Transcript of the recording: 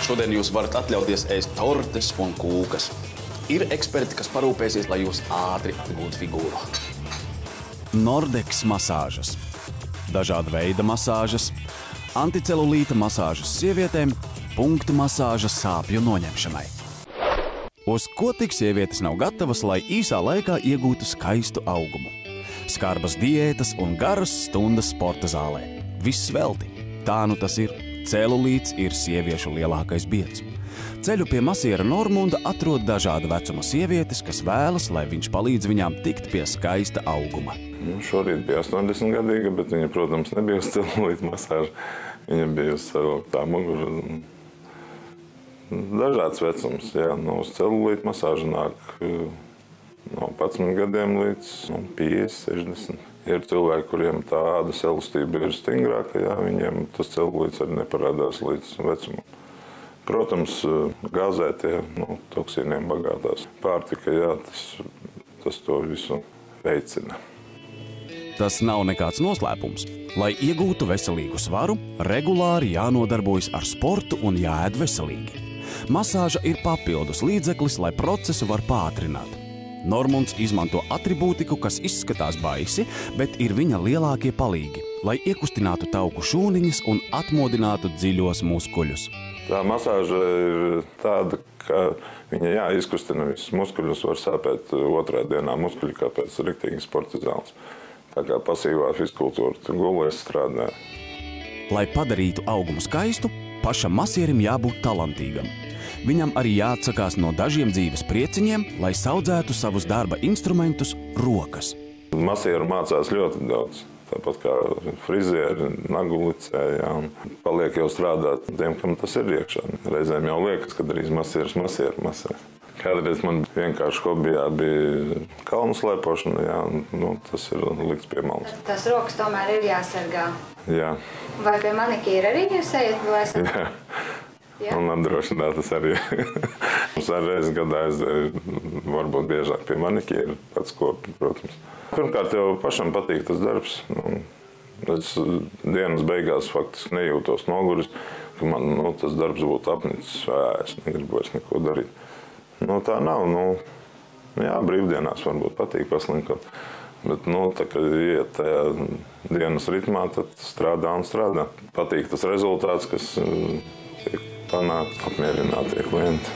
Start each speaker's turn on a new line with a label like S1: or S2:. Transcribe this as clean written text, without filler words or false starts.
S1: Šodien jūs varat atļauties ēst tortes un kūkas. Ir eksperti, kas parūpēsies, lai jūs ātri atgūtu figūru.
S2: Nordex masāžas, dažāda veida masāžas, anticelulīta masāžas sievietēm, punktu masāžas sāpju noņemšanai. Uz ko tik sievietes nav gatavas, lai īsā laikā iegūtu skaistu augumu? Skarbas diētas un garas stundas sporta zālē. Viss velti. Tā nu tas ir. Celulīts ir sieviešu lielākais biedrs. Ceļu pie masiera Normunda atrod dažāda vecuma sievietes, kas vēlas, lai viņš palīdz viņām tikt pie skaista auguma.
S3: Šorīt bija 80-gadīga, bet viņa, protams, nebija uz celulīta masāža. Viņa bija uz savilktā mugura. Dažāds vecums, jā. Uz celulīta masāža nāk no 11 gadiem līdz 50, 60. Ir cilvēki, kuriem tā ādas elastība ir stingrāka, jā, viņiem tas celulīts arī neparādās līdz vecumam. Protams, gāzētie, toksīniem bagātās pārtika, jā, tas to visu veicina.
S2: Tas nav nekāds noslēpums. Lai iegūtu veselīgu svaru, regulāri jānodarbojas ar sportu un jāēd veselīgi. Masāža ir papildus līdzeklis, lai procesu var pātrināt. Normunds izmanto atribūtiku, kas izskatās baisi, bet ir viņa lielākie palīgi, lai iekustinātu tauku šūniņas un atmodinātu dziļos muskuļus.
S3: Tā masāža ir tāda, ka viņa izkustina visus muskuļus, var sāpēt otrā dienā muskuļi, kā pēc riktīgas sporta zāles. Tā kā pasīvā fiskultūra, gulēs strādā.
S2: Lai padarītu augumu skaistu, pašam masierim jābūt talantīgam. Viņam arī jāatsakās no dažiem dzīves prieciņiem, lai saudzētu savus darba instrumentus rokas.
S3: Masieru mācās ļoti daudz. Tāpat kā frizieri, nagulicē, paliek jau strādāt tiem, kam tas ir iekšā. Reizēm jau liekas, ka drīz masieris masieru masē. Kādreiz man vienkārši hobijā bija kalnu slēpošana, tas ir likts pie malas.
S4: Tas rokas tomēr ir jāsargā.
S3: Jā.
S4: Vai pie manikīra arī jūs ejat?
S3: Jā. Un apdrošinātas arī. Mums arī reiz gadā aizdeju, varbūt biežāk pie manikīra, pats kopi, protams. Pirmkārt, jau pašam patīk tas darbs. Es dienas beigās faktiski nejūtos noguris, ka man tas darbs būtu apnicis. Es negribu vairs neko darīt. Tā nav. Jā, brīvdienās varbūt patīk paslinkot. Bet, tā, kad iet tajā dienas ritmā, tad strādā un strādā. Patīk tas rezultāts, kas tiek panākt, apmierinātie klienti.